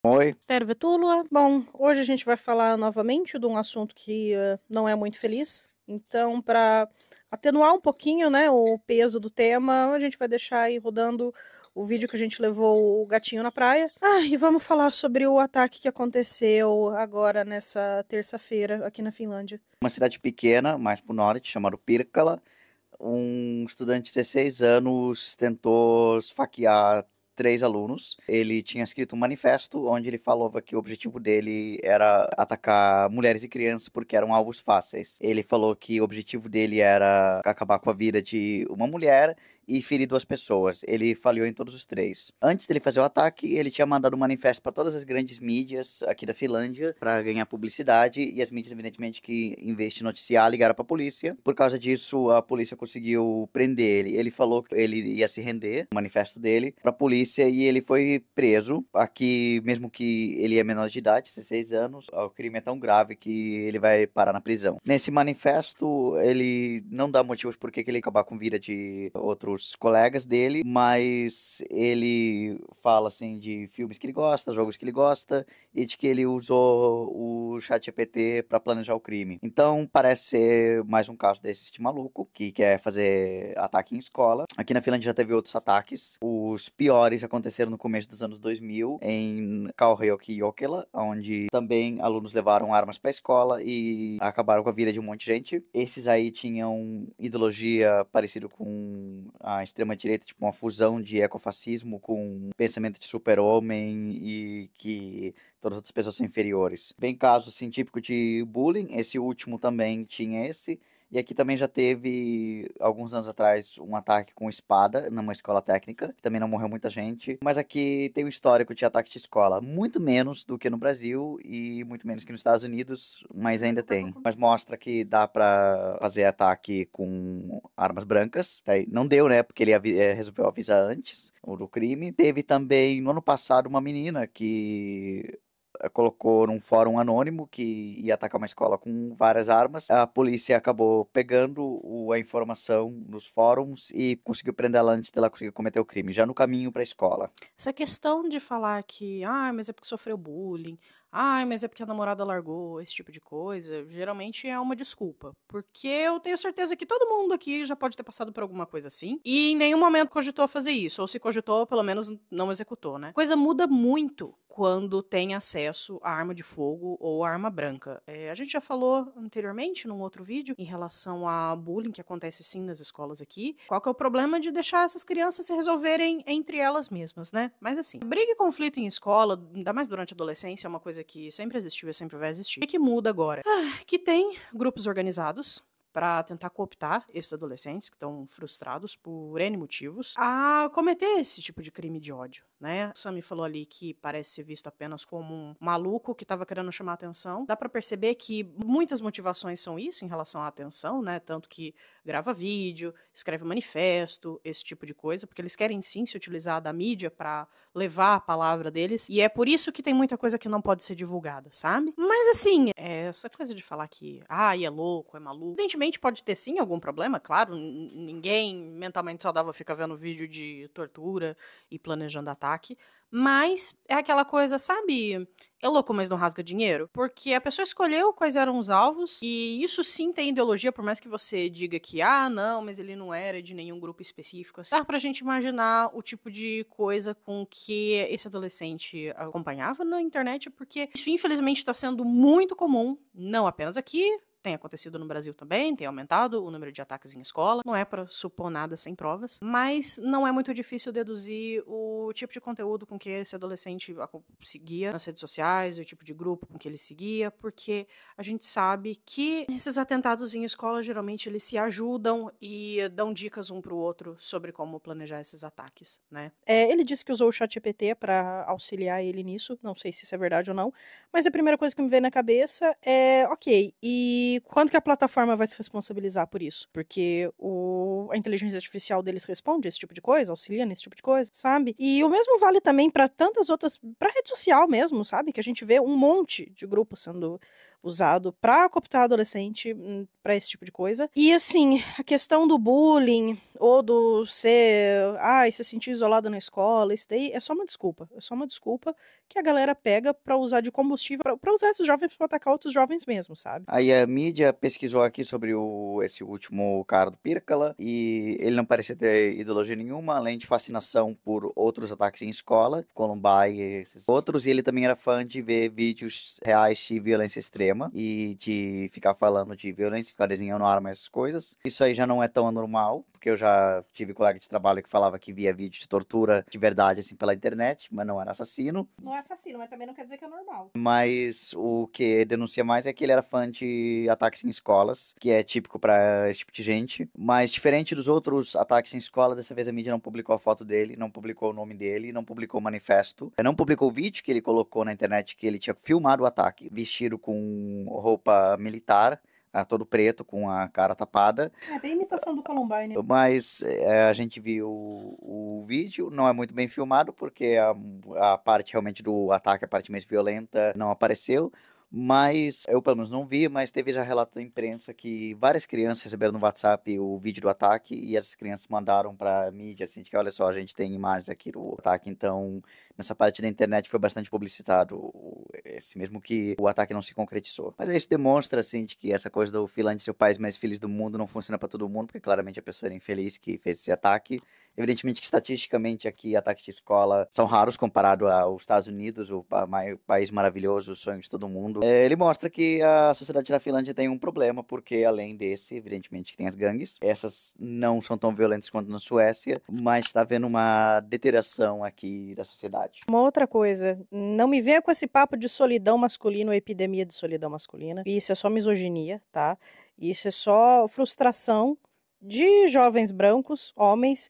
Oi. Tervetuloa. Bom, hoje a gente vai falar novamente de um assunto que não é muito feliz. Então, para atenuar um pouquinho, né, o peso do tema, a gente vai deixar aí rodando o vídeo que a gente levou o gatinho na praia. E vamos falar sobre o ataque que aconteceu agora nessa terça-feira aqui na Finlândia. Uma cidade pequena, mais pro norte, chamada Pirkkala. Um estudante de 16 anos tentou esfaquear 3 alunos. Ele tinha escrito um manifesto onde ele falava que o objetivo dele era atacar mulheres e crianças porque eram alvos fáceis. Ele falou que o objetivo dele era acabar com a vida de uma mulher e ferir 2 pessoas. Ele falhou em todos os 3. Antes dele fazer o ataque, ele tinha mandado um manifesto para todas as grandes mídias aqui da Finlândia para ganhar publicidade, e as mídias, evidentemente, que em vez de noticiar, ligaram para a polícia. Por causa disso, a polícia conseguiu prender ele. Ele falou que ele ia se render, o manifesto dele, para a polícia, e ele foi preso. Aqui, mesmo que ele é menor de idade, 16 anos, o crime é tão grave que ele vai parar na prisão. Nesse manifesto, ele não dá motivos por que ele ia acabar com a vida de outros colegas dele, mas ele fala assim de filmes que ele gosta, jogos que ele gosta, e de que ele usou o ChatGPT para planejar o crime. Então parece ser mais um caso desse maluco que quer fazer ataque em escola. Aqui na Finlândia já teve outros ataques. Os piores aconteceram no começo dos anos 2000 em Kauhajoki e Jokela, onde também alunos levaram armas para a escola e acabaram com a vida de um monte de gente. Esses aí tinham ideologia parecida com a extrema-direita, tipo uma fusão de ecofascismo com pensamento de super-homem e que todas as outras pessoas são inferiores. Bem caso, assim, típico de bullying. Esse último também tinha esse. E aqui também já teve, alguns anos atrás, um ataque com espada numa escola técnica, que também não morreu muita gente. Mas aqui tem um histórico de ataque de escola, muito menos do que no Brasil e muito menos que nos Estados Unidos, mas ainda tem. Mas mostra que dá pra fazer ataque com armas brancas. Tá aí. Não deu, né, porque ele resolveu avisar antes do crime. Teve também, no ano passado, uma menina que colocou num fórum anônimo que ia atacar uma escola com várias armas. A polícia acabou pegando a informação nos fóruns e conseguiu prender ela antes dela conseguir cometer o crime, já no caminho para a escola. Essa questão de falar que, mas é porque sofreu bullying, mas é porque a namorada largou, esse tipo de coisa, geralmente é uma desculpa. Porque eu tenho certeza que todo mundo aqui já pode ter passado por alguma coisa assim, e em nenhum momento cogitou fazer isso, ou se cogitou, pelo menos não executou, né? Coisa muda muito quando tem acesso à arma de fogo ou à arma branca. A gente já falou anteriormente, num outro vídeo, em relação a bullying que acontece sim nas escolas aqui. Qual que é o problema de deixar essas crianças se resolverem entre elas mesmas, né? Mas assim, briga e conflito em escola, ainda mais durante a adolescência, é uma coisa que sempre existiu e sempre vai existir. O que muda agora? Que tem grupos organizados para tentar cooptar esses adolescentes que estão frustrados por N motivos a cometer esse tipo de crime de ódio, né? O Sami falou ali que parece ser visto apenas como um maluco que estava querendo chamar atenção. Dá para perceber que muitas motivações são isso em relação à atenção, né? Tanto que grava vídeo, escreve manifesto, esse tipo de coisa, porque eles querem sim se utilizar da mídia para levar a palavra deles, e é por isso que tem muita coisa que não pode ser divulgada, sabe? Mas assim, essa coisa de falar que, é louco, é maluco, evidentemente pode ter sim algum problema, claro, ninguém mentalmente saudável fica vendo vídeo de tortura e planejando ataque, mas é aquela coisa, sabe, é louco, mas não rasga dinheiro? Porque a pessoa escolheu quais eram os alvos, e isso sim tem ideologia, por mais que você diga que, não, mas ele não era de nenhum grupo específico. Dá pra gente imaginar o tipo de coisa com que esse adolescente acompanhava na internet, porque isso infelizmente tá sendo muito comum, não apenas aqui, tem acontecido no Brasil também, tem aumentado o número de ataques em escola. Não é para supor nada sem provas, mas não é muito difícil deduzir o tipo de conteúdo com que esse adolescente seguia nas redes sociais, o tipo de grupo com que ele seguia, porque a gente sabe que esses atentados em escola geralmente eles se ajudam e dão dicas um pro outro sobre como planejar esses ataques, né? Ele disse que usou o ChatGPT para auxiliar ele nisso, não sei se isso é verdade ou não, mas a primeira coisa que me veio na cabeça é, ok, e quando que a plataforma vai se responsabilizar por isso? Porque a inteligência artificial deles responde esse tipo de coisa, auxilia nesse tipo de coisa, sabe? E o mesmo vale também para tantas outras, para rede social mesmo, sabe? Que a gente vê um monte de grupos sendo usado pra cooptar adolescente pra esse tipo de coisa. E assim, a questão do bullying ou do se sentir isolado na escola, isso daí é só uma desculpa. É só uma desculpa que a galera pega pra usar de combustível, pra usar esses jovens pra atacar outros jovens mesmo, sabe? Aí a mídia pesquisou aqui sobre esse último cara do Pirkala e ele não parecia ter ideologia nenhuma, além de fascinação por outros ataques em escola, Columbine e esses outros, e ele também era fã de ver vídeos reais de violência extrema e de ficar falando de violência, ficar desenhando armas, essas coisas. Isso aí já não é tão anormal, porque eu já tive colega de trabalho que falava que via vídeo de tortura de verdade, assim, pela internet, mas não era assassino. Não é assassino, mas também não quer dizer que é normal. Mas o que denuncia mais é que ele era fã de ataques em escolas, que é típico pra esse tipo de gente. Mas diferente dos outros ataques em escola, dessa vez a mídia não publicou a foto dele, não publicou o nome dele, não publicou o manifesto, não publicou o vídeo que ele colocou na internet que ele tinha filmado o ataque, vestido com roupa militar, todo preto, com a cara tapada. É bem imitação do Columbine. Mas a gente viu o vídeo, não é muito bem filmado, porque a parte realmente do ataque, a parte mais violenta, não apareceu. Mas eu pelo menos não vi, mas teve já relato da imprensa que várias crianças receberam no WhatsApp o vídeo do ataque e essas crianças mandaram pra mídia, assim, de que olha só, a gente tem imagens aqui do ataque, então nessa parte da internet foi bastante publicitado esse mesmo que o ataque não se concretizou. Mas isso demonstra, assim, de que essa coisa do Finlândia ser o país mais feliz do mundo não funciona pra todo mundo, porque claramente a pessoa era infeliz que fez esse ataque. Evidentemente que estatisticamente aqui ataques de escola são raros comparado aos Estados Unidos, o país maravilhoso, o sonho de todo mundo. Ele mostra que a sociedade da Finlândia tem um problema, porque além desse, evidentemente que tem as gangues, essas não são tão violentas quanto na Suécia, mas está havendo uma deterioração aqui da sociedade. Uma outra coisa, não me venha com esse papo de solidão masculina ou epidemia de solidão masculina. Isso é só misoginia, tá? Isso é só frustração de jovens brancos, homens,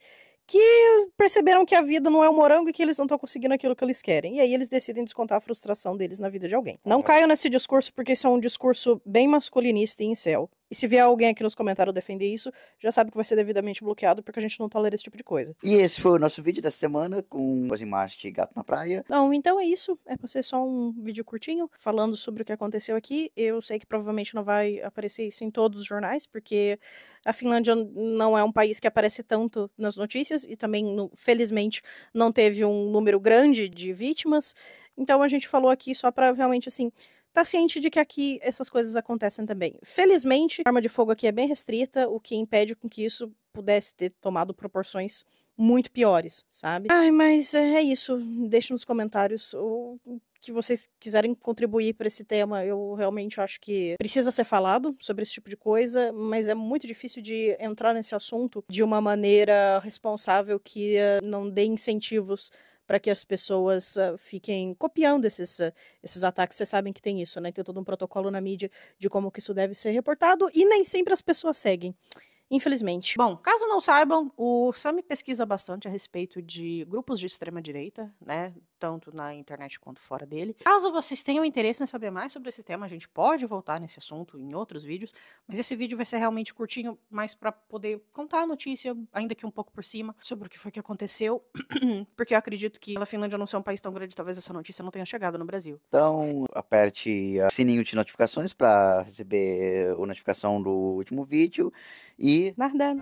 que perceberam que a vida não é um morango e que eles não estão conseguindo aquilo que eles querem. E aí eles decidem descontar a frustração deles na vida de alguém. Não caiam nesse discurso, porque isso é um discurso bem masculinista e incel. E se vier alguém aqui nos comentários defender isso, já sabe que vai ser devidamente bloqueado, porque a gente não tolera esse tipo de coisa. E esse foi o nosso vídeo dessa semana, com as imagens de gato na praia. Bom, então é isso. É pra ser só um vídeo curtinho, falando sobre o que aconteceu aqui. Eu sei que provavelmente não vai aparecer isso em todos os jornais, porque a Finlândia não é um país que aparece tanto nas notícias, e também, felizmente, não teve um número grande de vítimas. Então a gente falou aqui só pra realmente, assim, tá ciente de que aqui essas coisas acontecem também. Felizmente, a arma de fogo aqui é bem restrita, o que impede com que isso pudesse ter tomado proporções muito piores, sabe? Ai, mas é isso. Deixe nos comentários o que vocês quiserem contribuir para esse tema. Eu realmente acho que precisa ser falado sobre esse tipo de coisa, mas é muito difícil de entrar nesse assunto de uma maneira responsável que não dê incentivos para que as pessoas fiquem copiando esses ataques. Vocês sabem que tem isso, né? Tem todo um protocolo na mídia de como que isso deve ser reportado e nem sempre as pessoas seguem. Infelizmente. Bom, caso não saibam, o Sami pesquisa bastante a respeito de grupos de extrema-direita, né? Tanto na internet quanto fora dele. Caso vocês tenham interesse em saber mais sobre esse tema, a gente pode voltar nesse assunto em outros vídeos, mas esse vídeo vai ser realmente curtinho, mais pra poder contar a notícia, ainda que um pouco por cima, sobre o que foi que aconteceu, porque eu acredito que, pela Finlândia não ser um país tão grande, talvez essa notícia não tenha chegado no Brasil. Então, aperte o sininho de notificações para receber a notificação do último vídeo e Nada.